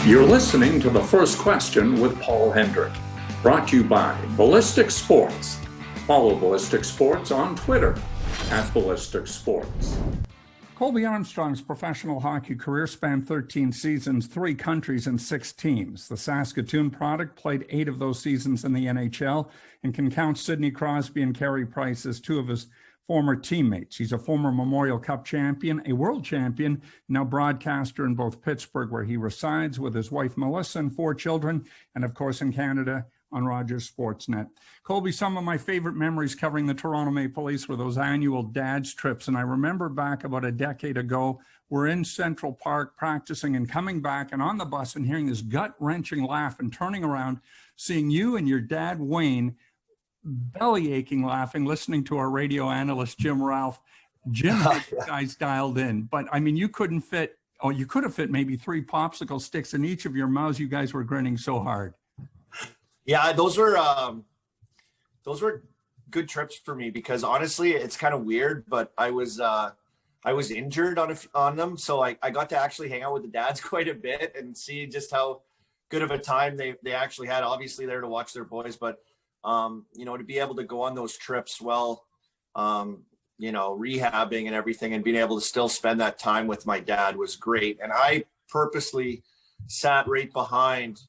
You're listening to The First Question with Paul Hendrick, brought to you by Ballistic Sports. Follow Ballistic Sports on Twitter @Ballistic Sports. Colby Armstrong's professional hockey career spanned 13 seasons, 3 countries, and 6 teams. The Saskatoon product played 8 of those seasons in the NHL and can count Sidney Crosby and Carey Price as 2 of his former teammates. He's a former Memorial Cup champion, a world champion, now broadcaster in both Pittsburgh, where he resides with his wife Melissa and 4 children, and of course in Canada on Rogers Sportsnet. Colby, some of my favorite memories covering the Toronto Maple Leafs were those annual dad's trips. And I remember back about a decade ago, we're in Central Park practicing and coming back and on the bus and hearing this gut-wrenching laugh and turning around, seeing you and your dad, Wayne, belly aching laughing, listening to our radio analyst, Jim Ralph. Jim had you guys dialed in, but I mean, you could have fit maybe 3 popsicle sticks in each of your mouths. You guys were grinning so hard. Yeah, those were good trips for me because honestly, it's kind of weird, but I was injured on them. So I got to actually hang out with the dads quite a bit and see just how good of a time they actually had. Obviously there to watch their boys, but to be able to go on those trips while, rehabbing and everything and being able to still spend that time with my dad was great. And I purposely sat right behind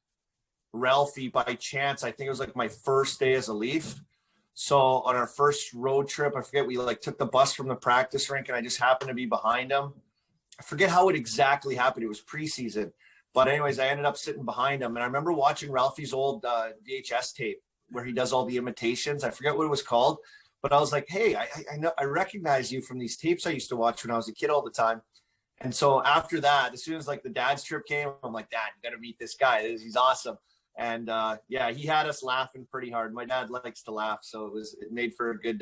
Ralphie by chance. I think it was like my first day as a Leaf. So on our first road trip, I forget, we took the bus from the practice rink and I just happened to be behind him. I forget how it exactly happened. It was preseason. But anyways, I ended up sitting behind him. And I remember watching Ralphie's old VHS tape where he does all the imitations. I forget what it was called, but I was like, hey, I know, I recognize you from these tapes I used to watch when I was a kid all the time. And so after that, as soon as the dad's trip came, I'm like, Dad, you got to meet this guy. He's awesome. And he had us laughing pretty hard. My dad likes to laugh, so it made for a good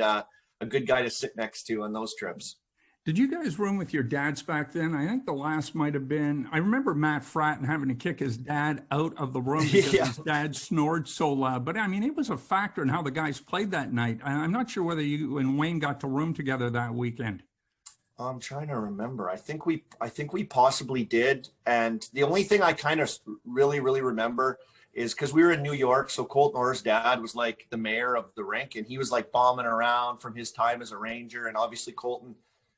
guy to sit next to on those trips. Did you guys room with your dads back then? I think the last might have been, I remember Matt Fratton having to kick his dad out of the room because his dad snored so loud. But I mean, it was a factor in how the guys played that night. I'm not sure whether you and Wayne got to room together that weekend. I'm trying to remember. I think we possibly did. And the only thing I kind of really, really remember is because we were in New York. So Colton Orr's dad was like the mayor of the rink, and he was like bombing around from his time as a Ranger. And obviously Colton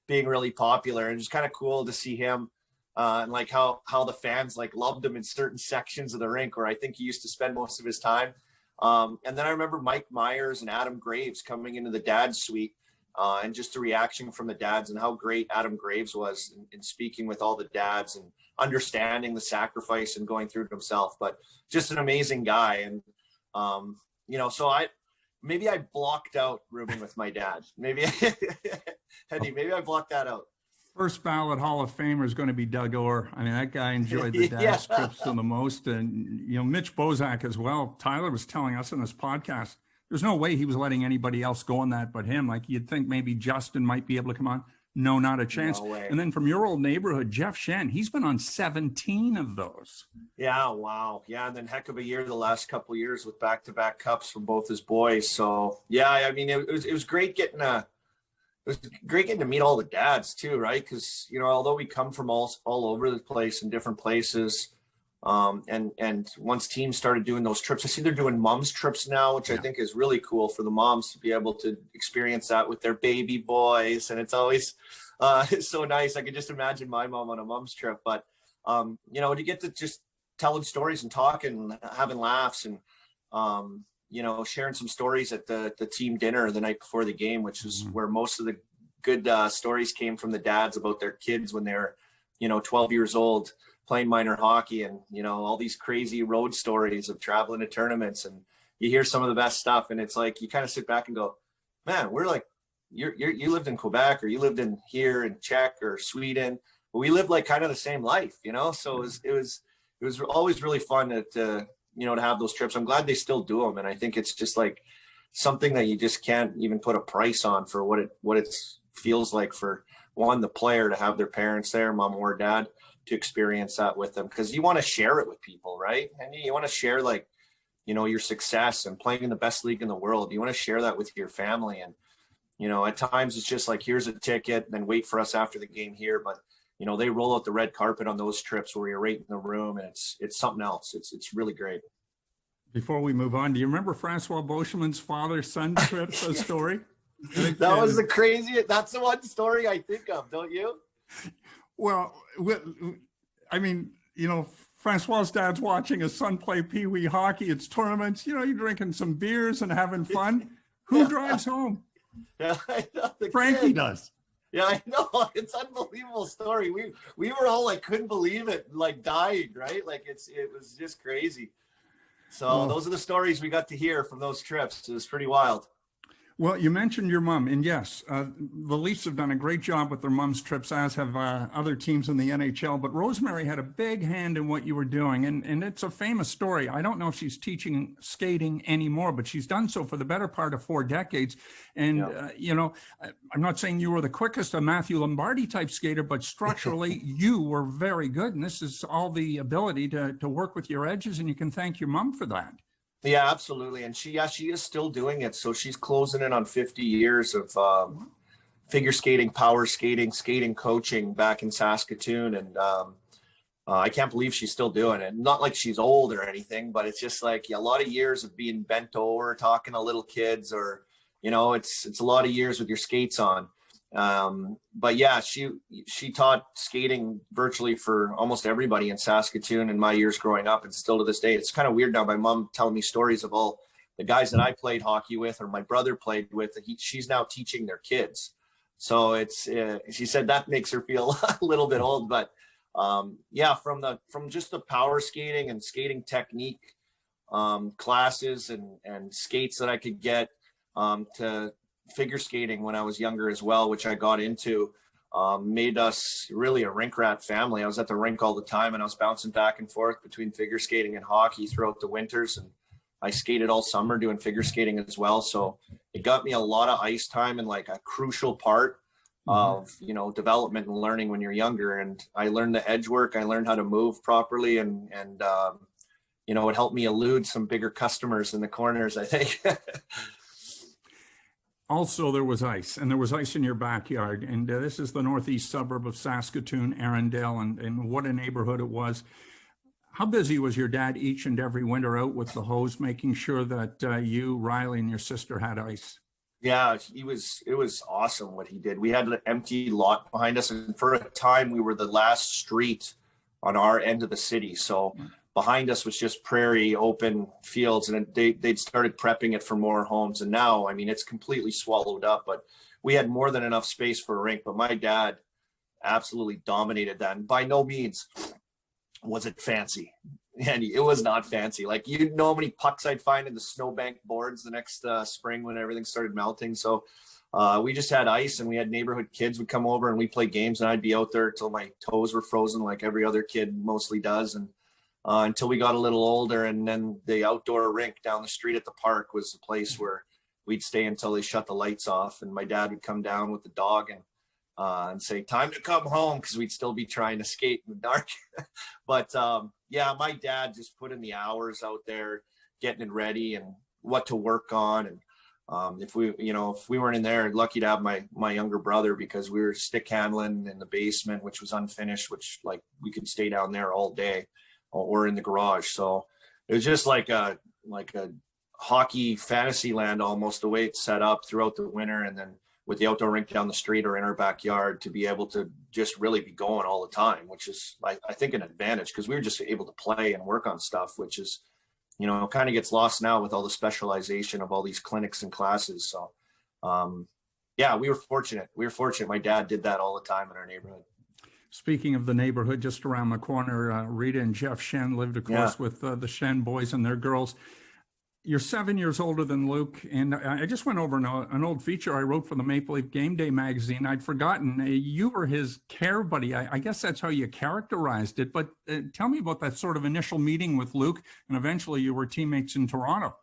being really popular, and just kind of cool to see him and how the fans loved him in certain sections of the rink where I think he used to spend most of his time. And then I remember Mike Myers and Adam Graves coming into the dad's suite and just the reaction from the dads and how great Adam Graves was in speaking with all the dads and understanding the sacrifice and going through it himself, but just an amazing guy. And, so maybe I blocked out rooming with my dad. Maybe I blocked that out. First ballot Hall of Famer is going to be Doug Orr. I mean, that guy enjoyed the dad's trips the most. And, Mitch Bozak as well. Tyler was telling us in this podcast, there's no way he was letting anybody else go on that but him. Like you'd think maybe Justin might be able to come on. No, not a chance. No way. And then from your old neighborhood, Jeff Shen, he's been on 17 of those. Yeah, wow. Yeah, and then heck of a year the last couple of years with back-to-back cups from both his boys. So yeah, I mean, it was great getting to meet all the dads too, right? Because although we come from all over the place in different places, and once teams started doing those trips, I see they're doing moms trips now, which I think is really cool for the moms to be able to experience that with their baby boys. And it's always it's so nice. I could just imagine my mom on a mom's trip, but to get to just telling stories and talking, and having laughs and, sharing some stories at the team dinner the night before the game, which is where most of the good stories came from the dads about their kids when they were, 12 years old, playing minor hockey, and all these crazy road stories of traveling to tournaments, and you hear some of the best stuff, and it's like you kind of sit back and go, man, we're like you lived in Quebec or you lived in here in Czech or Sweden, but we lived kind of the same life, so it was always really fun to have those trips. I'm glad they still do them, and I think it's just something that you just can't even put a price on for what it feels like for the player to have their parents there, mom or dad, to experience that with them, because you want to share it with people, right? And you want to share your success and playing in the best league in the world. You want to share that with your family, and at times it's just here's a ticket and then wait for us after the game here. But you know, they roll out the red carpet on those trips where you're right in the room, and it's something else. It's really great. Before we move on, do you remember Francois Beauchemin's father-son trip story? That was the craziest. That's the one story I think of, don't you? Well, I mean, you know, Francois's dad's watching his son play Pee-wee hockey. It's tournaments. You know, you're drinking some beers and having fun. Who drives home? Yeah, I know, Frankie kid does. Yeah, I know. It's an unbelievable story. We were all like, couldn't believe it, like dying, right? Like it was just crazy. So those are the stories we got to hear from those trips. It was pretty wild. Well, you mentioned your mom, and yes, the Leafs have done a great job with their mom's trips, as have other teams in the NHL. But Rosemary had a big hand in what you were doing, and it's a famous story. I don't know if she's teaching skating anymore, but she's done so for the better part of 4 decades. And, you know, I'm not saying you were the quickest, a Matthew Lombardi type skater, but structurally you were very good. And this is all the ability to work with your edges, and you can thank your mom for that. Yeah, absolutely. And she is still doing it. So she's closing in on 50 years of figure skating, power skating, skating coaching back in Saskatoon. And I can't believe she's still doing it. Not like she's old or anything, but it's just like a lot of years of being bent over, talking to little kids, or, you know, it's a lot of years with your skates on. But yeah, she taught skating virtually for almost everybody in Saskatoon in my years growing up, and still to this day. It's kind of weird now. My mom telling me stories of all the guys that I played hockey with, or my brother played with. She's now teaching their kids. So it's she said that makes her feel a little bit old, but yeah, from just the power skating and skating technique classes and skates that I could get to figure skating when I was younger as well, which I got into, made us really a rink rat family. I was at the rink all the time, and I was bouncing back and forth between figure skating and hockey throughout the winters. And I skated all summer doing figure skating as well. So it got me a lot of ice time, and like a crucial part of, you know, development and learning when you're younger. And I learned the edge work. I learned how to move properly, and you know, it helped me elude some bigger customers in the corners, I think. Also, there was ice, and there was ice in your backyard. And this is the northeast suburb of Saskatoon, Arundel, and what a neighborhood it was. How busy was your dad each and every winter out with the hose, making sure that you, Riley, and your sister had ice? Yeah, it was awesome what he did. We had an empty lot behind us, and for a time we were the last street on our end of the city. So behind us was just prairie, open fields, and they'd started prepping it for more homes. And now, I mean, it's completely swallowed up, but we had more than enough space for a rink. But my dad absolutely dominated that. And by no means was it fancy. And it was not fancy. Like, you know how many pucks I'd find in the snowbank boards the next spring when everything started melting. So we just had ice, and we had neighborhood kids would come over and we play games, and I'd be out there till my toes were frozen like every other kid mostly does. And until we got a little older, and then the outdoor rink down the street at the park was the place where we'd stay until they shut the lights off, and my dad would come down with the dog and say, "Time to come home," because we'd still be trying to skate in the dark. But yeah, my dad just put in the hours out there getting it ready and what to work on. And if we weren't in there, lucky to have my younger brother, because we were stick handling in the basement, which was unfinished, which, like, we could stay down there all day, or in the garage. So it was just like a hockey fantasy land almost, the way it's set up throughout the winter. And then with the outdoor rink down the street or in our backyard, to be able to just really be going all the time, which is, I think, an advantage, because we were just able to play and work on stuff, which is, you know, kind of gets lost now with all the specialization of all these clinics and classes. So yeah, we were fortunate. My dad did that all the time in our neighborhood. Speaking of the neighborhood, just around the corner, Rita and Jeff Shen lived, of course, with the Shen boys and their girls. You're 7 years older than Luke, and I just went over an old feature I wrote for the Maple Leaf Game Day magazine. I'd forgotten you were his care buddy. I guess that's how you characterized it. But tell me about that sort of initial meeting with Luke, and eventually you were teammates in Toronto.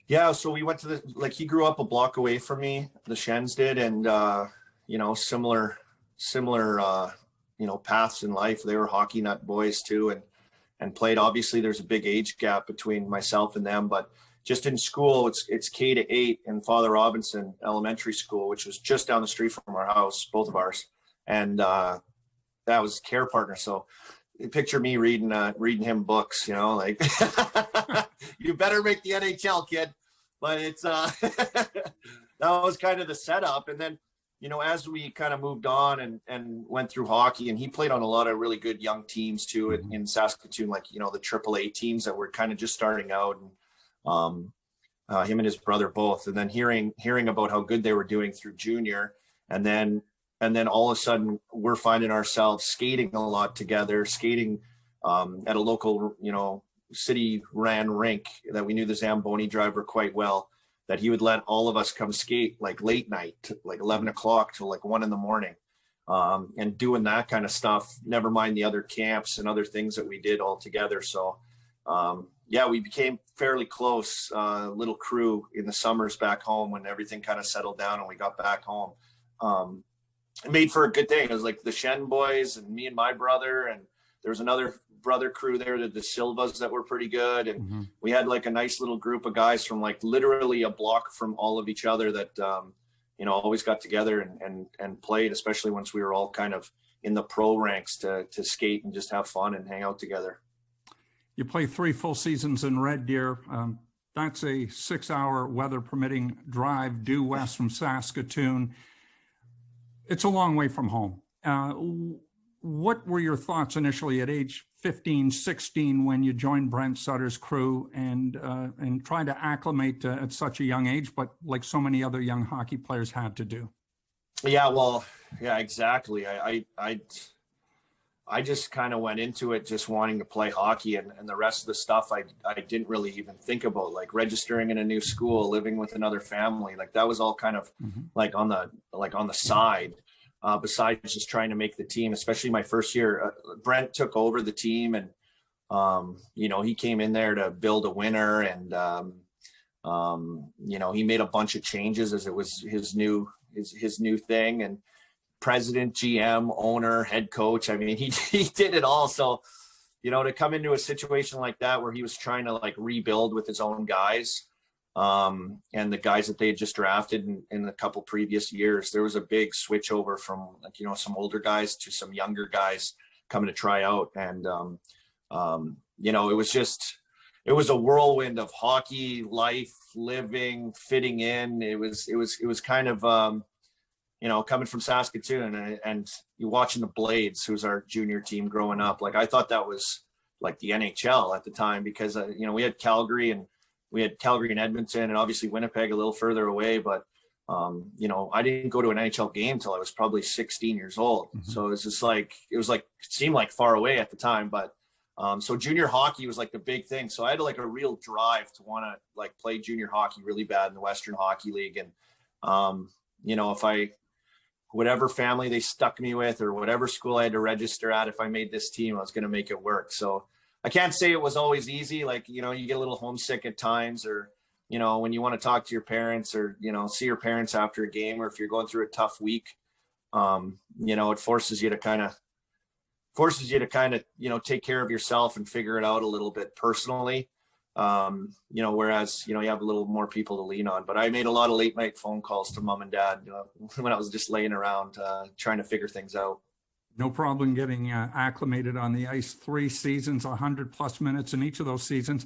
Yeah, so we went to he grew up a block away from me, the Shens did, and you know, similar you know, paths in life. They were hockey nut boys too, and played. Obviously, there's a big age gap between myself and them, but just in school, it's K to 8 in Father Robinson Elementary School, which was just down the street from our house, both of ours. And that was care partner. So picture me reading him books, you know, like you better make the NHL, kid. But it's that was kind of the setup. And then, you know, as we kind of moved on and went through hockey, and he played on a lot of really good young teams too in Saskatoon, like, you know, the AAA teams that were kind of just starting out, and him and his brother both. And then hearing about how good they were doing through junior, and then all of a sudden we're finding ourselves skating a lot together, skating at a local, you know, city ran rink that we knew the Zamboni driver quite well, that he would let all of us come skate like late night, like 11 o'clock till like 1 a.m. And doing that kind of stuff, never mind the other camps and other things that we did all together. So yeah, we became fairly close, little crew in the summers back home when everything kind of settled down and we got back home. It made for a good thing. It was like the Shen boys and me and my brother, and there was another brother crew there, the Silvas, that were pretty good. And we had like a nice little group of guys from like literally a block from all of each other that, you know, always got together and played, especially once we were all kind of in the pro ranks to skate and just have fun and hang out together. You play 3 full seasons in Red Deer. That's a 6-hour weather permitting drive due west from Saskatoon. It's a long way from home. What were your thoughts initially at age 15, 16 when you joined Brent Sutter's crew and tried to acclimate at such a young age, but like so many other young hockey players had to do? Yeah, well, yeah, exactly. I just kind of went into it just wanting to play hockey, and the rest of the stuff I didn't really even think about, like registering in a new school, living with another family. Like that was all kind of like on the side, besides just trying to make the team, especially my first year. Brent took over the team, and you know, he came in there to build a winner, and you know, he made a bunch of changes as it was his new thing, and president, GM, owner, head coach. I mean, he did it all. So, you know, to come into a situation like that where he was trying to like rebuild with his own guys, and the guys that they had just drafted in a couple previous years, there was a big switch over from, like, you know, some older guys to some younger guys coming to try out. And, you know, it was a whirlwind of hockey, life, living, fitting in. It was kind of, you know, coming from Saskatoon and you watching the Blades, who's our junior team growing up. Like, I thought that was like the NHL at the time, because, you know, we had Calgary and Edmonton, and obviously Winnipeg a little further away. But, you know, I didn't go to an NHL game till I was probably 16 years old. So it was just like, it seemed like far away at the time. But, so junior hockey was like the big thing. So I had like a real drive to want to like play junior hockey really bad in the Western Hockey League. And, you know, whatever family they stuck me with or whatever school I had to register at, if I made this team, I was going to make it work. So I can't say it was always easy. Like, you know, you get a little homesick at times, or, you know, when you want to talk to your parents or, you know, see your parents after a game, or if you're going through a tough week, you know, it forces you to kind of, you know, take care of yourself and figure it out a little bit personally. You know, whereas, you know, you have a little more people to lean on. But I made a lot of late night phone calls to mom and dad when I was just laying around trying to figure things out. No problem getting acclimated on the ice. 3 seasons, 100+ minutes in each of those seasons.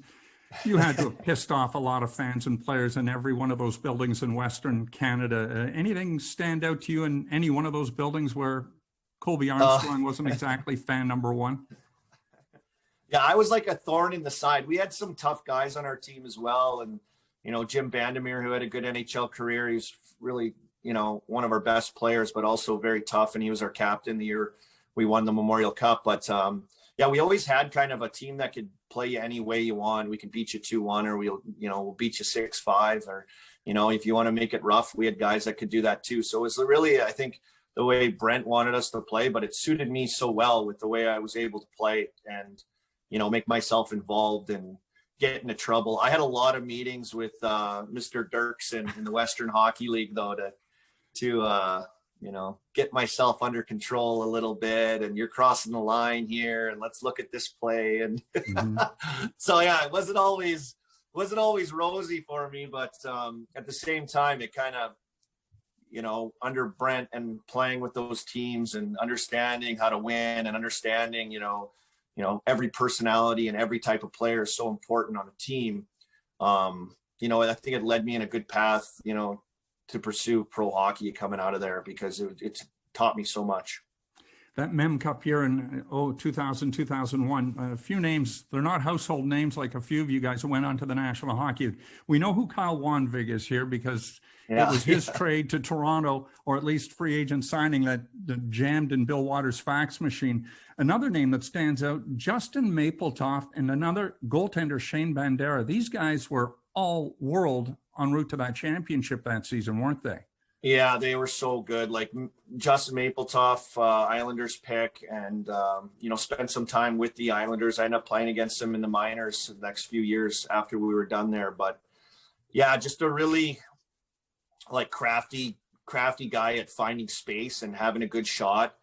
You had to have pissed off a lot of fans and players in every one of those buildings in Western Canada. Anything stand out to you in any one of those buildings where Colby Armstrong wasn't exactly fan number one? Yeah, I was like a thorn in the side. We had some tough guys on our team as well. And, you know, Jim Bandemir, who had a good NHL career, he's really, you know, one of our best players, but also very tough. And he was our captain the year we won the Memorial Cup. But, yeah, we always had kind of a team that could play you any way you want. We can beat you 2-1, or we'll beat you 6-5, or, you know, if you want to make it rough, we had guys that could do that too. So it was really, I think, the way Brent wanted us to play, but it suited me so well with the way I was able to play and, you know, make myself involved and get into trouble. I had a lot of meetings with Mr. Dirks in the Western Hockey League, though, to you know, get myself under control a little bit. And you're crossing the line here, and let's look at this play. And so, yeah, it wasn't always rosy for me, but at the same time, it kind of, under Brent and playing with those teams and understanding how to win and understanding, every personality and every type of player is so important on a team. I think it led me in a good path, to pursue pro hockey coming out of there, because it taught me so much. That Mem Cup year in 2000, 2001, a few names, they're not household names like a few of you guys who went on to the National Hockey League. We know who Kyle Wanvig is here because it was his trade to Toronto, or at least free agent signing that jammed in Bill Waters' fax machine. Another name that stands out, Justin Mappletoft, and another goaltender, Shane Bandera. These guys were all world en route to that championship that season, weren't they? Yeah, they were so good. Like Justin Mappletoft, Islanders pick, and, spent some time with the Islanders. I ended up playing against them in the minors the next few years after we were done there. But yeah, just a really crafty guy at finding space and having a good shot.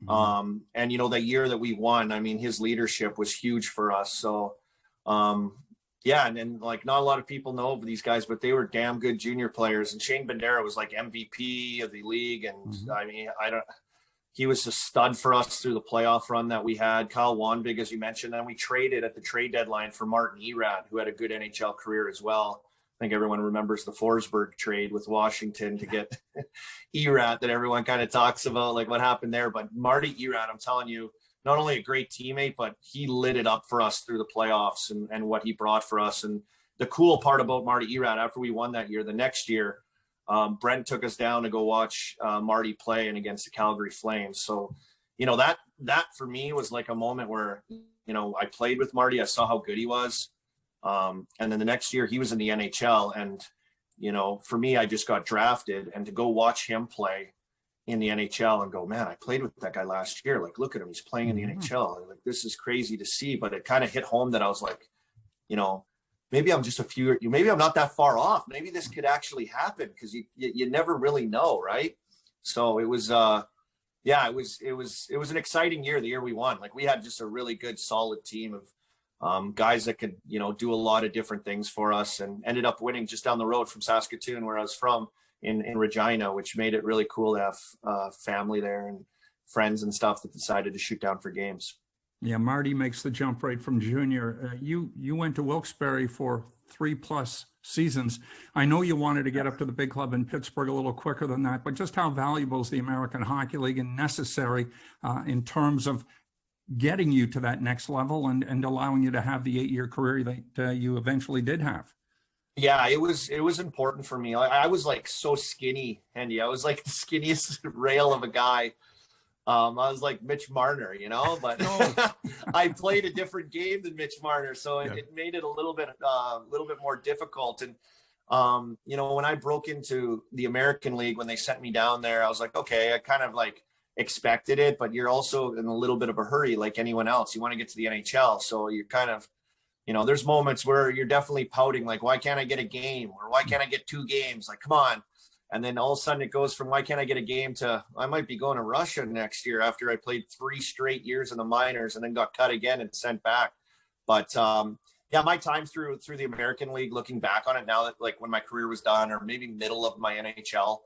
And, that year that we won, I mean, his leadership was huge for us. So, yeah, and then not a lot of people know these guys, but they were damn good junior players. And Shane Bandera was MVP of the league, and I mean, he was a stud for us through the playoff run that we had. Kyle Wanvig, as you mentioned, and we traded at the trade deadline for Martin Erat, who had a good NHL career as well. I think everyone remembers the Forsberg trade with Washington to get Erat that everyone kind of talks about, what happened there. But Marty Erat, I'm telling you, not only a great teammate, but he lit it up for us through the playoffs and what he brought for us. And the cool part about Marty Erat, after we won that year, the next year, Brent took us down to go watch Marty play and against the Calgary Flames. So, that for me was like a moment where, I played with Marty. I saw how good he was. And then the next year he was in the NHL, and, for me, I just got drafted, and to go watch him play in the NHL and go, man, I played with that guy last year. Look at him. He's playing in the NHL. This is crazy to see, but it kind of hit home that I was like, maybe I'm just maybe I'm not that far off. Maybe this could actually happen, because you never really know. Right. So it was, it was an exciting year, the year we won. We had just a really good, solid team of guys that could, do a lot of different things for us, and ended up winning just down the road from Saskatoon, where I was from, in Regina, which made it really cool to have family there and friends and stuff that decided to shoot down for games. Yeah, Marty makes the jump right from junior. You went to Wilkes-Barre for 3+ seasons. I know you wanted to get up to the big club in Pittsburgh a little quicker than that, but just how valuable is the American Hockey League and necessary in terms of getting you to that next level and allowing you to have the 8-year career that you eventually did have? Yeah, it was important for me. I was so skinny, Andy. I was the skinniest rail of a guy. I was like Mitch Marner, but I played a different game than Mitch Marner, so it made it a little bit more difficult. And when I broke into the American League, when they sent me down there, I was like, okay, I kind of expected it, but you're also in a little bit of a hurry, like anyone else. You want to get to the NHL, so you're kind of, there's moments where you're definitely pouting, why can't I get a game, or why can't I get 2 games? Come on. And then all of a sudden it goes from why can't I get a game to I might be going to Russia next year, after I played 3 straight years in the minors and then got cut again and sent back. But my time through the American League, looking back on it now, that when my career was done, or maybe middle of my NHL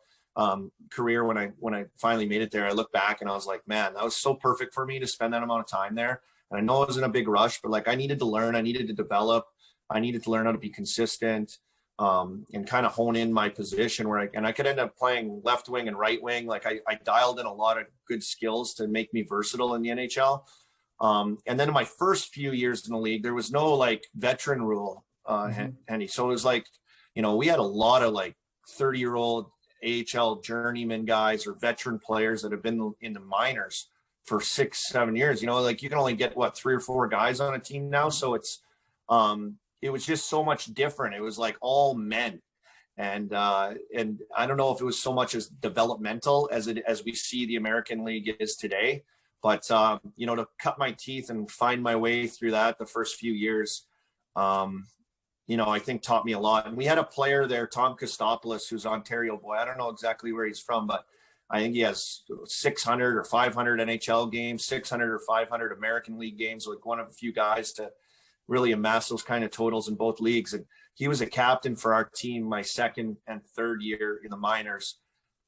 career, when I finally made it there, I look back and I was like, man, that was so perfect for me to spend that amount of time there. And I know it was in a big rush, but I needed to learn, I needed to develop, I needed to learn how to be consistent, and kind of hone in my position where I could end up playing left wing and right wing. I dialed in a lot of good skills to make me versatile in the NHL. And then in my first few years in the league, there was no veteran rule, Henny. So it was we had a lot of 30-year-old AHL journeyman guys or veteran players that have been in the minors for 6-7 years. You can only get 3 or 4 guys on a team now. So it's, it was just so much different. It was all men. And I don't know if it was so much as developmental as we see the American League is today, but to cut my teeth and find my way through that the first few years, I think taught me a lot. And we had a player there, Tom Kostopoulos, who's Ontario boy. I don't know exactly where he's from, but I think he has 600 or 500 NHL games, 600 or 500 American League games, one of a few guys to really amass those kind of totals in both leagues. And he was a captain for our team my second and third year in the minors.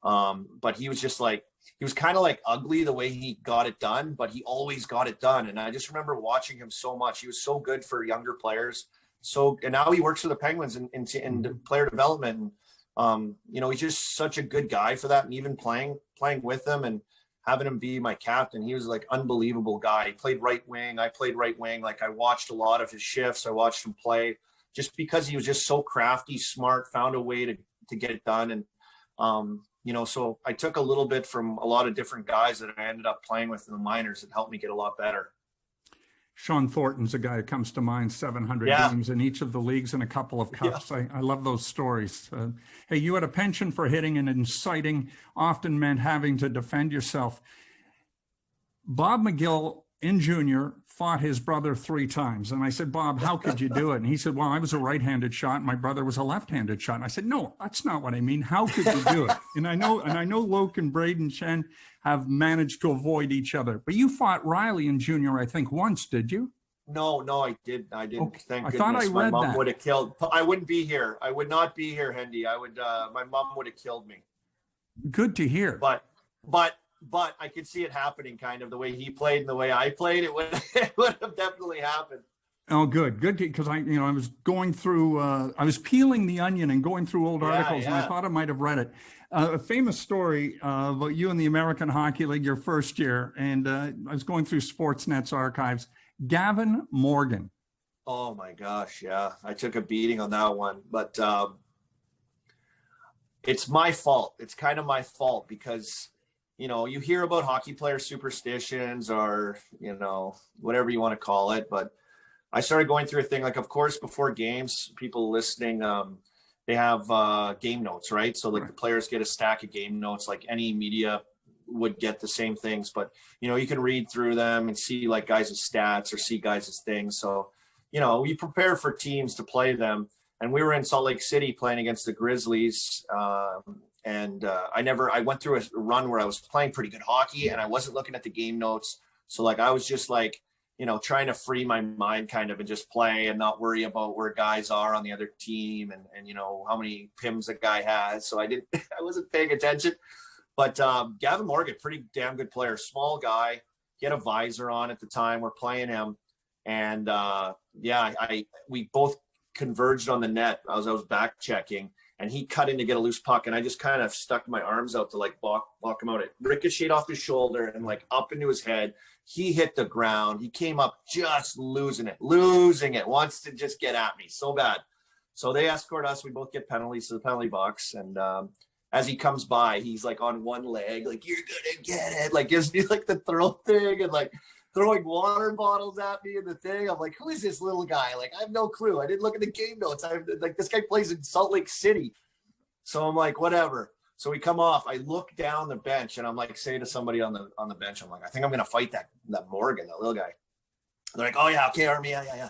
But he was just like, he was kind of like ugly the way he got it done, but he always got it done. And I just remember watching him so much. He was so good for younger players. So, and now he works for the Penguins in player development. And, you know, he's just such a good guy for that. And even playing with him and having him be my captain, he was like unbelievable guy. He played right wing. I played right wing. Like I watched a lot of his shifts. I watched him play just because he was just so crafty, smart, found a way to get it done. And, you know, so I took a little bit from a lot of different guys that I ended up playing with in the minors that helped me get a lot better. Sean Thornton's a guy that comes to mind, 700 games in each of the leagues and a couple of cups. I love those stories. Hey, you had a penchant for hitting and inciting, often meant having to defend yourself. Bob McGill in junior fought his brother 3 times. And I said, Bob, how could you do it? And he said, well, I was a right-handed shot and my brother was a left-handed shot. And I said, no, that's not what I mean. How could you do it? And I know Luke and Braden Chen have managed to avoid each other. But you fought Riley in junior, I think, once, did you? No, I didn't. Okay. Thank goodness. Thought I read my mom that. would have killed. I wouldn't be here. I would not be here, Hendy. I would. My mom would have killed me. Good to hear. But I could see it happening, kind of the way he played and the way I played. It would have definitely happened. Oh, good, because I was going through, I was peeling the onion and going through old articles, and I thought I might have read it. A famous story about you in the American Hockey League your first year, and I was going through Sportsnet's archives. Gavin Morgan. Oh my gosh, yeah, I took a beating on that one, but it's my fault. It's kind of my fault because, you know, you hear about hockey player superstitions or, you know, whatever you want to call it, but I started going through a thing, like, of course, before games, people listening, they have game notes, right? So like the players get a stack of game notes, like any media would get the same things, but, you know, you can read through them and see like guys' stats or see guys' things. So, you know, we prepare for teams to play them. And we were in Salt Lake City playing against the Grizzlies. I went through a run where I was playing pretty good hockey and I wasn't looking at the game notes. So like, I was just like, you know, trying to free my mind kind of and just play and not worry about where guys are on the other team and you know, how many PIMs a guy has. So I wasn't paying attention. But Gavin Morgan, pretty damn good player, small guy. He had a visor on at the time. We're playing him. And we both converged on the net as I was back checking. And he cut in to get a loose puck. And I just kind of stuck my arms out to like block him out. It ricocheted off his shoulder and like up into his head. He hit the ground. He came up just losing it, wants to just get at me so bad. So they escort us. We both get penalties to the penalty box. And as he comes by, he's like on one leg, like, you're going to get it. Like gives me like the throw thing and like throwing water bottles at me and the thing. I'm like, who is this little guy? Like, I have no clue. I didn't look at the game notes. Like, this guy plays in Salt Lake City. So I'm like, whatever. So we come off. I look down the bench and I'm like, say to somebody on the bench, I'm like, I think I'm going to fight that Morgan, that little guy. They're like, oh yeah, okay, Army, yeah.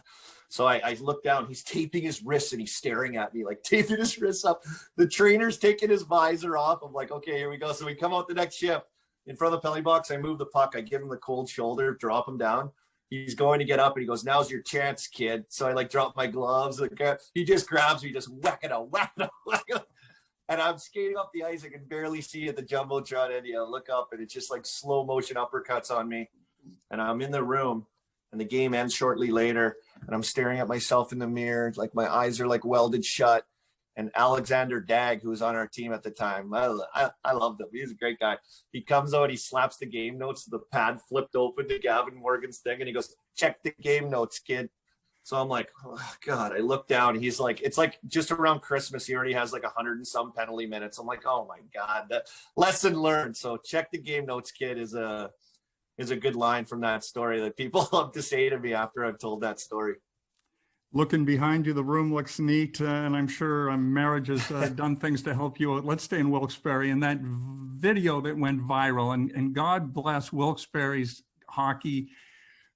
So I look down. He's taping his wrists and he's staring at me, like taping his wrists up. The trainer's taking his visor off. I'm like, okay, here we go. So we come out the next shift. In front of the penalty box, I move the puck. I give him the cold shoulder, drop him down. He's going to get up, and he goes, now's your chance, kid. So I, like, drop my gloves. He just grabs me, just whack it out. And I'm skating up the ice. I can barely see at the Jumbotron, and I look up, and it's just, like, slow-motion uppercuts on me. And I'm in the room, and the game ends shortly later, and I'm staring at myself in the mirror. Like, my eyes are, like, welded shut. And Alexander Dagg, who was on our team at the time, I loved him. He's a great guy. He comes out, he slaps the game notes, the pad flipped open to Gavin Morgan's thing, and he goes, check the game notes, kid. So I'm like, oh, God, I look down. He's like, it's like just around Christmas, he already has like 100 and some penalty minutes. I'm like, oh, my God, that lesson learned. So check the game notes, kid, is a good line from that story that people love to say to me after I've told that story. Looking behind you, the room looks neat, and I'm sure marriage has done things to help you out. Let's stay in Wilkes-Barre. And that video that went viral, and God bless Wilkes-Barre's hockey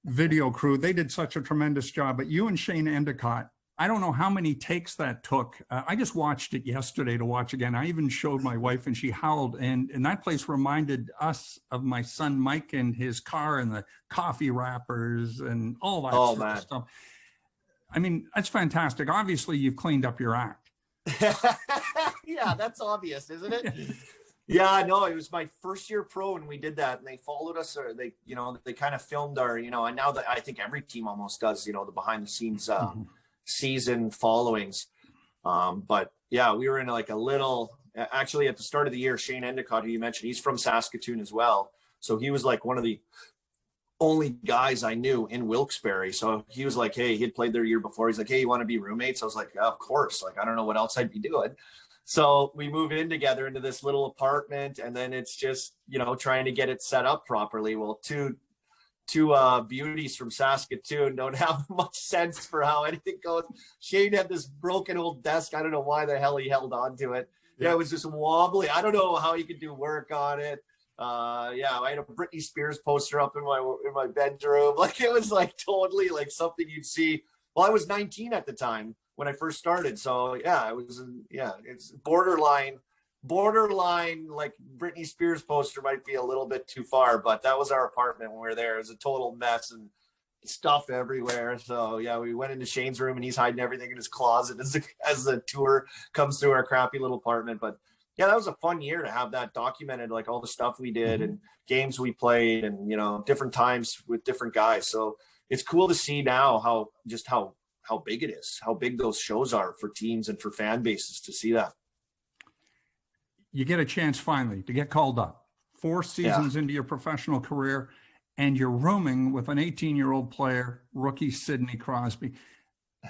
video crew. They did such a tremendous job. But you and Shane Endicott, I don't know how many takes that took. I just watched it yesterday to watch again. I even showed my wife, and she howled. And that place reminded us of my son Mike and his car and the coffee wrappers and all that sort of stuff. I mean, that's fantastic. Obviously, you've cleaned up your act. Yeah, that's obvious, isn't it? Yeah, no, it was my first year pro when we did that, and they followed us, or they kind of filmed our, and now that I think every team almost does, the behind the scenes season followings. But yeah, we were in like a little, actually at the start of the year, Shane Endicott, who you mentioned, he's from Saskatoon as well. So he was like one of the only guys I knew in Wilkes-Barre. So he was like, hey, he had played there a year before. He's like, hey, you want to be roommates? I was like, of course. Like, I don't know what else I'd be doing. So we move in together into this little apartment, and then it's just, trying to get it set up properly. Well, two beauties from Saskatoon don't have much sense for how anything goes. Shane had this broken old desk. I don't know why the hell he held on to it. Yeah, it was just wobbly. I don't know how he could do work on it. I had a Britney Spears poster up in my bedroom. Like, it was like totally like something you'd see. Well, I was 19 at the time when I first started. So yeah, it's borderline, like Britney Spears poster might be a little bit too far, but that was our apartment when we were there. It was a total mess and stuff everywhere. So yeah, we went into Shane's room and he's hiding everything in his closet as the tour comes through our crappy little apartment. But yeah, that was a fun year to have that documented, like all the stuff we did and games we played and, different times with different guys. So it's cool to see now how big it is, how big those shows are for teams and for fan bases to see that. You get a chance finally to get called up 4 seasons into your professional career, and you're rooming with an 18-year-old player, rookie Sidney Crosby.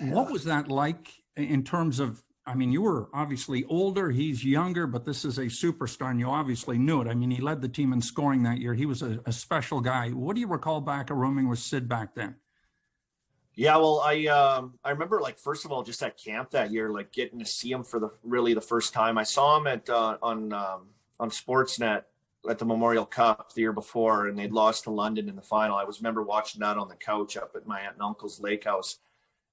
What was that like in terms of, you were obviously older, he's younger, but this is a superstar, and you obviously knew it. He led the team in scoring that year. He was a special guy. What do you recall back of rooming with Sid back then? Yeah, well, I remember, like, first of all, just at camp that year, like getting to see him for the first time. I saw him at on Sportsnet at the Memorial Cup the year before, and they'd lost to London in the final. I remember watching that on the couch up at my aunt and uncle's lake house,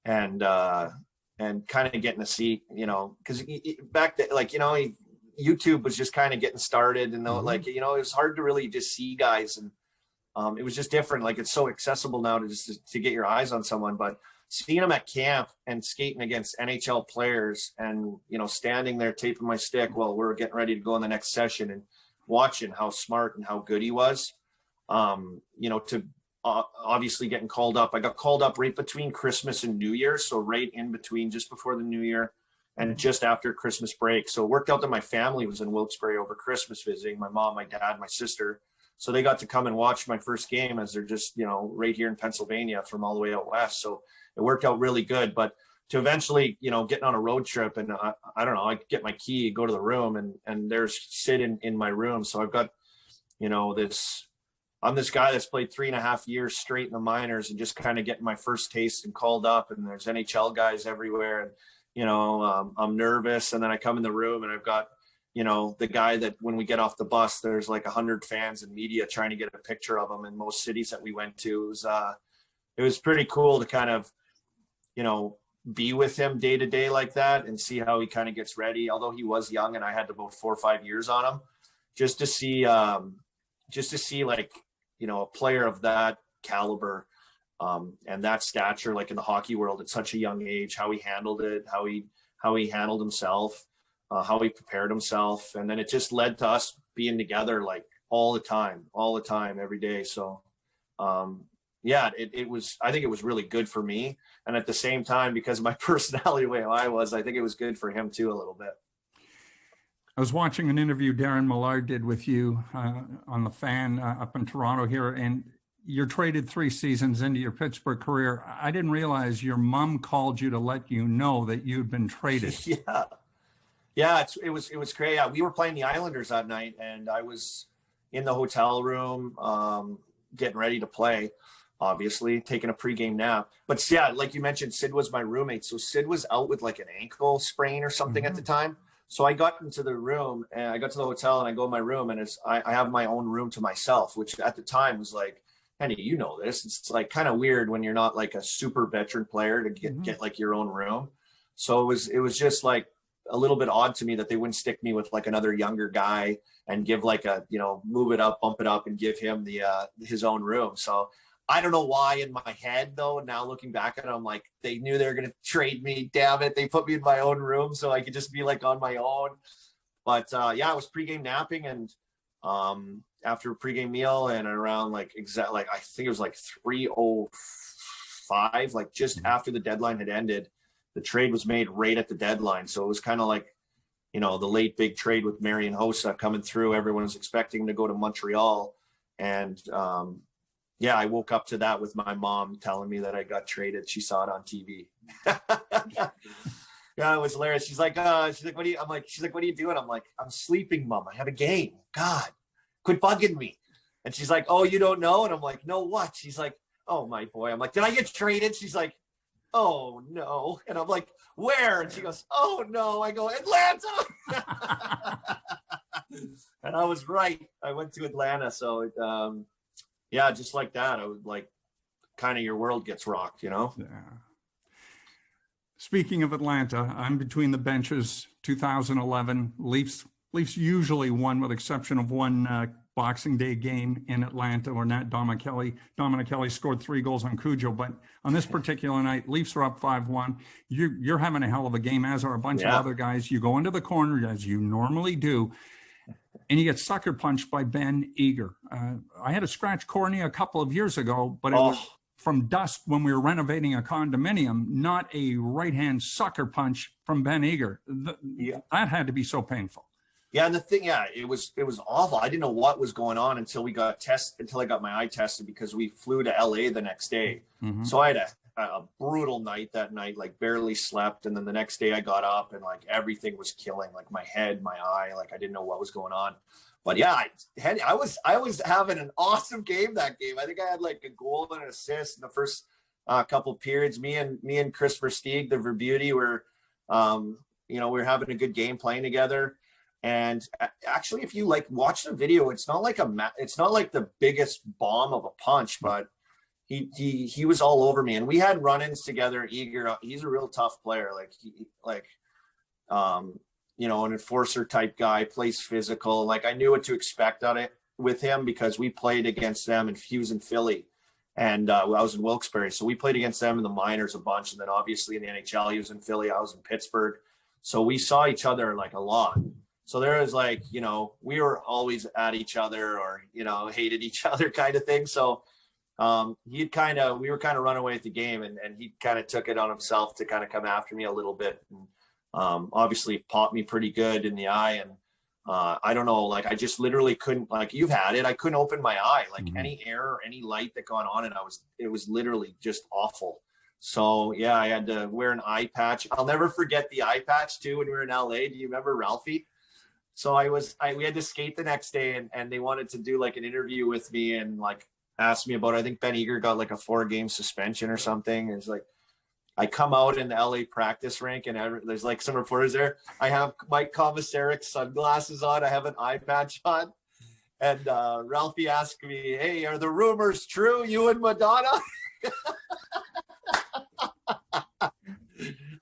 and kind of getting to see, because back then, like, YouTube was just kind of getting started, and like, it was hard to really just see guys, and it was just different. Like, it's so accessible now to get your eyes on someone, but seeing him at camp and skating against NHL players and, standing there taping my stick while we're getting ready to go in the next session and watching how smart and how good he was, to obviously getting called up. I got called up right between Christmas and New Year. So right in between, just before the New Year and just after Christmas break. So it worked out that my family was in Wilkes-Barre over Christmas visiting, my mom, my dad, my sister. So they got to come and watch my first game, as they're just, right here in Pennsylvania from all the way out west. So it worked out really good. But to eventually, getting on a road trip, and I don't know, I get my key, go to the room, and there's Sid in my room. So I've got, I'm this guy that's played 3.5 years straight in the minors and just kind of getting my first taste and called up, and there's NHL guys everywhere. And, I'm nervous. And then I come in the room and I've got, the guy that when we get off the bus, there's like 100 fans and media trying to get a picture of him in most cities that we went to. It was pretty cool to kind of, be with him day to day like that and see how he kind of gets ready. Although he was young and I had about 4 or 5 years on him, just to see like, a player of that caliber and that stature, like in the hockey world at such a young age, how he handled it, how he handled himself. How he prepared himself. And then it just led to us being together like all the time, every day. So, it was, I think it was really good for me. And at the same time, because of my personality, the way I was, I think it was good for him too, a little bit. I was watching an interview Darren Millard did with you on the Fan up in Toronto here, and you're traded 3 seasons into your Pittsburgh career. I didn't realize your mom called you to let you know that you'd been traded. Yeah, it was great. Yeah, we were playing the Islanders that night, and I was in the hotel room getting ready to play, obviously, taking a pregame nap. But yeah, like you mentioned, Sid was my roommate. So Sid was out with like an ankle sprain or something at the time. So I got into the room, and I got to the hotel, and I go in my room, and I have my own room to myself, which at the time was like, Henny, you know this. It's like kind of weird when you're not like a super veteran player to get like your own room. So it was just like a little bit odd to me that they wouldn't stick me with like another younger guy and give like a, move it up, bump it up, and give him his own room. So I don't know why in my head though, now looking back at it, I'm like, they knew they were going to trade me. Damn it. They put me in my own room so I could just be like on my own. But yeah, I was pregame napping, and after a pregame meal, and around like I think it was like 3:05, like just after the deadline had ended. The trade was made right at the deadline, so it was kind of like, you know, the late big trade with Marian Hossa coming through. Everyone was expecting him to go to Montreal, and yeah, I woke up to that with my mom telling me that I got traded. She saw it on TV. Yeah, it was hilarious. She's like, what are you? I'm like, she's like, what are you doing? I'm like, I'm sleeping, Mom. I have a game. God, quit bugging me. And she's like, oh, you don't know? And I'm like, no, what? She's like, oh, my boy. I'm like, did I get traded? She's like, oh no. And I'm like, where? And she goes, oh no. I go, Atlanta. And I was right. I went to Atlanta. So yeah, just like that, I would like kind of your world gets rocked, you know? Yeah. Speaking of Atlanta, I'm between the benches. 2011 Leafs usually won, with exception of one Boxing Day game in Atlanta where Nat Dominicelli scored 3 goals on Cujo. But on this particular night, Leafs are up 5-1. You're having a hell of a game, as are a bunch of other guys. You go into the corner, as you normally do, and you get sucker punched by Ben Eager. I had a scratch cornea a couple of years ago, but it was from dust when we were renovating a condominium, not a right-hand sucker punch from Ben Eager. That had to be so painful. Yeah, and the thing, it was awful. I didn't know what was going on until I got my eye tested, because we flew to LA the next day. Mm-hmm. So I had a brutal night that night, like barely slept. And then the next day I got up and like everything was killing, like my head, my eye, like I didn't know what was going on. But yeah, I was having an awesome game that game. I think I had like a goal and an assist in the first couple of periods. Me and Chris Versteeg, the Verbeauty, were, we were having a good game playing together. And actually, if you like watch the video, it's not like the biggest bomb of a punch, but he was all over me. And we had run-ins together. Eager, he's a real tough player. An enforcer type guy, plays physical. Like I knew what to expect on it with him, because we played against them in Philly, and I was in Wilkes-Barre, so we played against them in the minors a bunch, and then obviously in the NHL he was in Philly, I was in Pittsburgh, so we saw each other like a lot. So there was like, we were always at each other, or hated each other kind of thing. So we were kind of run away at the game, and he kind of took it on himself to kind of come after me a little bit. And, obviously popped me pretty good in the eye, and I don't know, like I just literally couldn't, like you've had it, I couldn't open my eye, like any air or any light that got on it, it was literally just awful. So yeah, I had to wear an eye patch. I'll never forget the eye patch too when we were in LA. Do you remember Ralphie? So we had to skate the next day, and they wanted to do like an interview with me and like ask me about, I think Ben Eager got like a 4-game suspension or something. It's like, I come out in the LA practice rink, and there's like some reporters there. I have Mike Komisarek sunglasses on. I have an eye patch on. And Ralphie asked me, hey, are the rumors true, you and Madonna?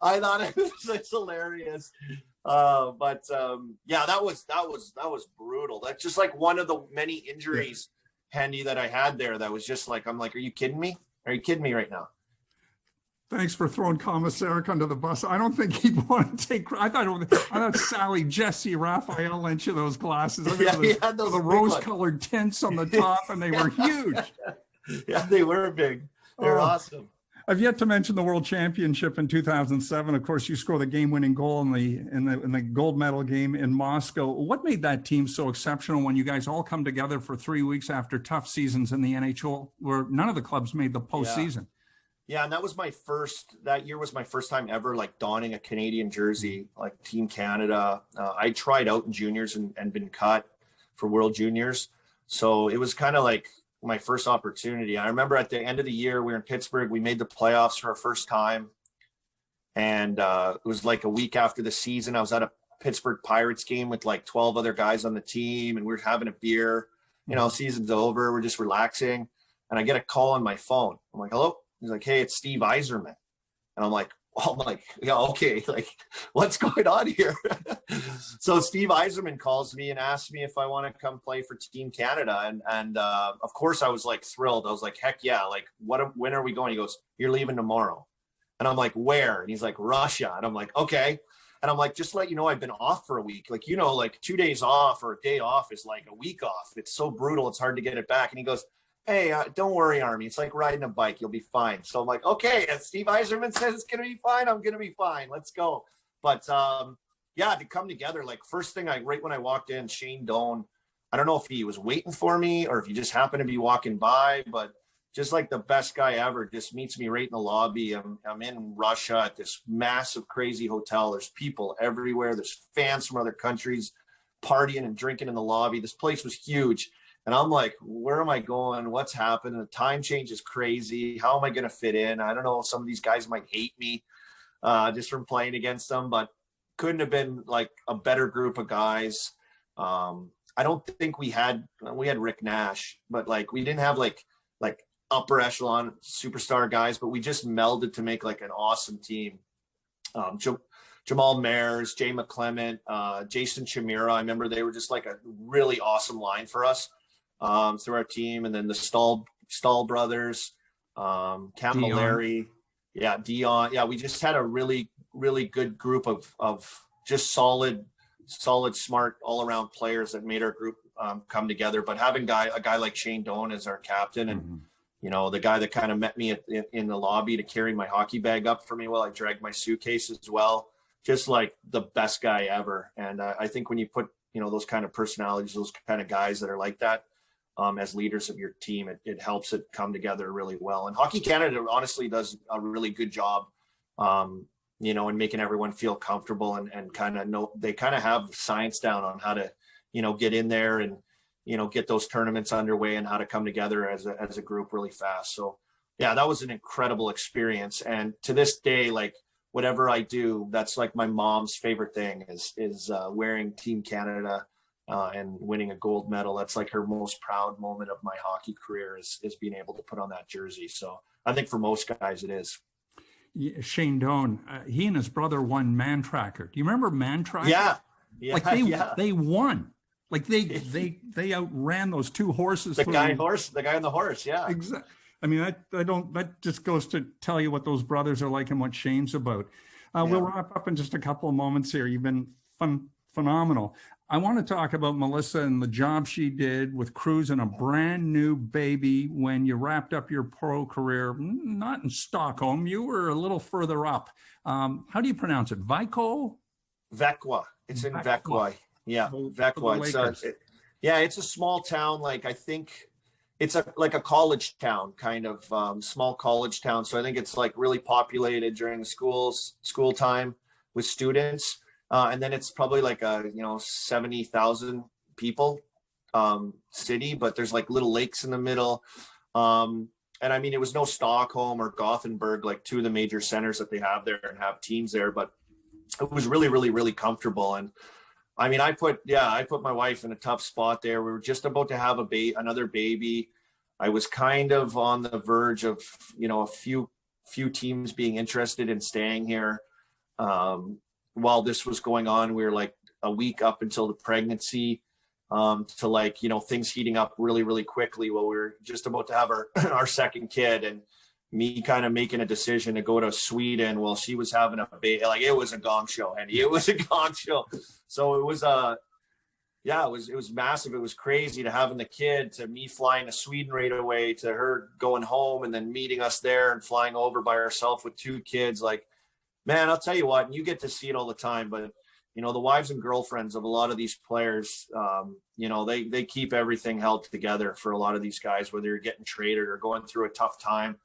I thought it was just hilarious. But yeah, that was brutal. That's just like one of the many injuries, Hendy, that I had there. That was just like, I'm like, are you kidding me? Are you kidding me right now? Thanks for throwing Komisarek under the bus. I don't think he'd want to take. I thought Sally, Jesse, Raphael lent you those glasses. I mean, he had those the rose-colored tints on the top, and they were huge. Yeah, they were big. They're awesome. I've yet to mention the World Championship in 2007. Of course, you scored the game-winning goal in the gold medal game in Moscow. What made that team so exceptional when you guys all come together for 3 weeks after tough seasons in the NHL, where none of the clubs made the postseason? Yeah, and that year was my first time ever like donning a Canadian jersey, like Team Canada. I tried out in juniors and been cut for World Juniors. So it was kind of like my first opportunity. I remember at the end of the year, we were in Pittsburgh. We made the playoffs for our first time. And it was like a week after the season. I was at a Pittsburgh Pirates game with like 12 other guys on the team, and we were having a beer. Season's over. We're just relaxing. And I get a call on my phone. I'm like, hello? He's like, hey, it's Steve Yzerman. And I'm like, yeah, okay. Like, what's going on here? So Steve Yzerman calls me and asks me if I want to come play for Team Canada. And of course I was like thrilled. I was like, heck yeah. Like, when are we going? He goes, you're leaving tomorrow. And I'm like, where? And he's like, Russia. And I'm like, okay. And I'm like, just to let you know, I've been off for a week. Like, you know, like 2 days off or a day off is like a week off. It's so brutal. It's hard to get it back. And he goes, hey, don't worry, Army. It's like riding a bike. You'll be fine. So I'm like, okay, if Steve Yzerman says it's going to be fine, I'm going to be fine. Let's go. But yeah, to come together, like first thing right when I walked in, Shane Doan, I don't know if he was waiting for me or if he just happened to be walking by, but just like the best guy ever, just meets me right in the lobby. I'm in Russia at this massive, crazy hotel. There's people everywhere. There's fans from other countries partying and drinking in the lobby. This place was huge. And I'm like, where am I going? What's happening? The time change is crazy. How am I going to fit in? I don't know. Some of these guys might hate me just from playing against them, but couldn't have been like a better group of guys. I don't think we had Rick Nash, but like we didn't have like upper echelon superstar guys, but we just melded to make like an awesome team. Jamal Mayers, Jay McClement, Jason Chimera. I remember they were just like a really awesome line for us through our team. And then the Stahl brothers, Camilleri, Dion. Yeah, we just had a really, really good group of just solid, smart, all around players that made our group come together. But having a guy like Shane Doan as our captain and, you know, the guy that kind of met me in the lobby to carry my hockey bag up for me while I dragged my suitcase as well. Just like the best guy ever. And I think when you put, you know, those kind of personalities, those kind of guys that are like that as leaders of your team, it helps it come together really well. And Hockey Canada honestly does a really good job, you know, in making everyone feel comfortable and kind of know, they kind of have science down on how to, you know, get in there and, you know, get those tournaments underway and how to come together as a group really fast. So yeah, that was an incredible experience. And to this day, like whatever I do, that's like my mom's favorite thing is wearing Team Canada and winning a gold medal. That's like her most proud moment of my hockey career is being able to put on that jersey. So I think for most guys it is. Yeah, Shane Doan, he and his brother won Man Tracker. Do you remember Man Tracker? Yeah. Like they won. Like they outran those two horses. The guy on the horse. Yeah. Exactly. I mean, that just goes to tell you what those brothers are like and what Shane's about. We'll wrap up in just a couple of moments here. You've been phenomenal. I want to talk about Melissa and the job she did with Cruz and a brand new baby when you wrapped up your pro career, not in Stockholm. You were a little further up. How do you pronounce it? Vecchia? It's in Vecchia. Yeah, Vecchia. It's a small town. Like I think it's like a college town, kind of small college town. So I think it's like really populated during school time with students. And then it's probably like 70,000 people city, but there's like little lakes in the middle. And I mean, it was no Stockholm or Gothenburg, like two of the major centers that they have there and have teams there, but it was really, really, really comfortable. And I mean, I put my wife in a tough spot there. We were just about to have another baby. I was kind of on the verge of, you know, a few teams being interested in staying here. While this was going on, we were like a week up until the pregnancy, to like, you know, things heating up really, really quickly while we were just about to have our second kid, and me kind of making a decision to go to Sweden while she was having a baby. Like it was a gong show, Andy. It was a gong show. So it was it was massive. It was crazy to having the kid, to me flying to Sweden right away, to her going home and then meeting us there and flying over by herself with two kids. Like, man, I'll tell you what, and you get to see it all the time, but you know, the wives and girlfriends of a lot of these players, you know, they keep everything held together for a lot of these guys, whether you're getting traded or going through a tough time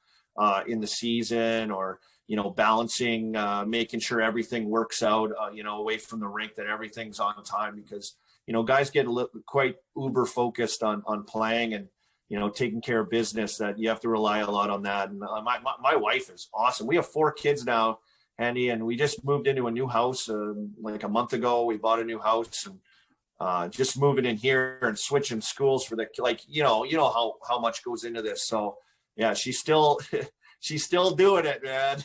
in the season, or, you know, balancing, making sure everything works out, you know, away from the rink, that everything's on time, because, you know, guys get quite uber focused on playing and, you know, taking care of business, that you have to rely a lot on that. And my wife is awesome. We have 4 kids now, Andy, and we just moved into a new house like a month ago. We bought a new house and just moving in here and switching schools for the, like, you know how much goes into this. So yeah, she's still doing it, man.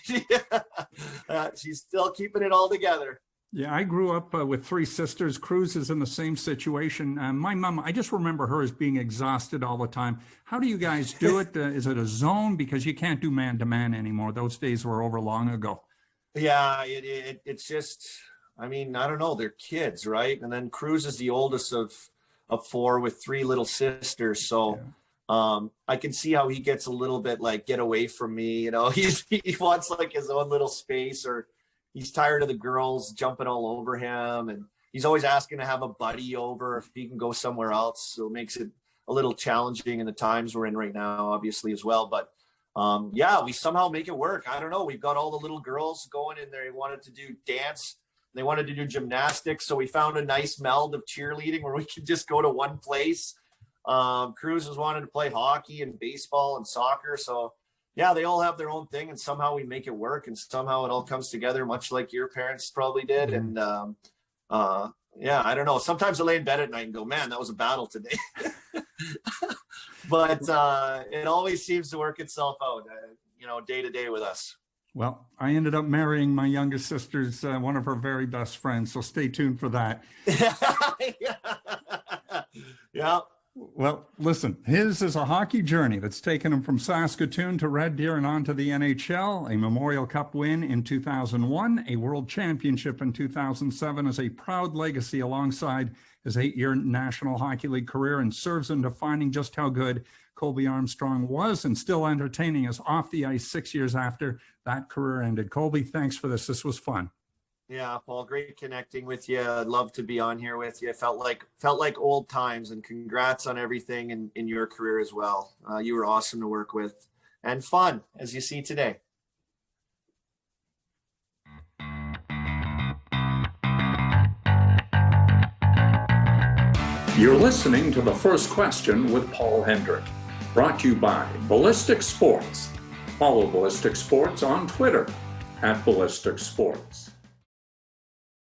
She's still keeping it all together. Yeah, I grew up with 3 sisters. Cruz is in the same situation. My mom, I just remember her as being exhausted all the time. How do you guys do it? Is it a zone? Because you can't do man-to-man anymore. Those days were over long ago. Yeah, it's just, I mean, I don't know, they're kids, right? And then Cruz is the oldest of four with three little sisters. So I can see how he gets a little bit like, get away from me. You know, he wants like his own little space, or he's tired of the girls jumping all over him. And he's always asking to have a buddy over if he can go somewhere else. So it makes it a little challenging in the times we're in right now, obviously, as well. But yeah, we somehow make it work. I don't know. We've got all the little girls going in there. They wanted to do dance. They wanted to do gymnastics. So we found a nice meld of cheerleading where we could just go to one place. Cruz was wanting to play hockey and baseball and soccer. So yeah, they all have their own thing, and somehow we make it work, and somehow it all comes together, much like your parents probably did. And yeah, I don't know. Sometimes I lay in bed at night and go, man, that was a battle today. But it always seems to work itself out, you know, day to day with us. Well, I ended up marrying my youngest sister's, one of her very best friends. So stay tuned for that. Yeah. Well, listen, his is a hockey journey that's taken him from Saskatoon to Red Deer and on to the NHL, a Memorial Cup win in 2001, a World Championship in 2007 as a proud legacy alongside his 8-year National Hockey League career, and serves in defining just how good Colby Armstrong was and still entertaining us off the ice 6 years after that career ended. Colby, thanks for this. This was fun. Yeah, Paul, great connecting with you. I'd love to be on here with you. Felt like old times, and congrats on everything in your career as well. You were awesome to work with and fun, as you see today. You're listening to The First Question with Paul Hendrick, brought to you by Ballistic Sports. Follow Ballistic Sports on Twitter @Ballistic Sports.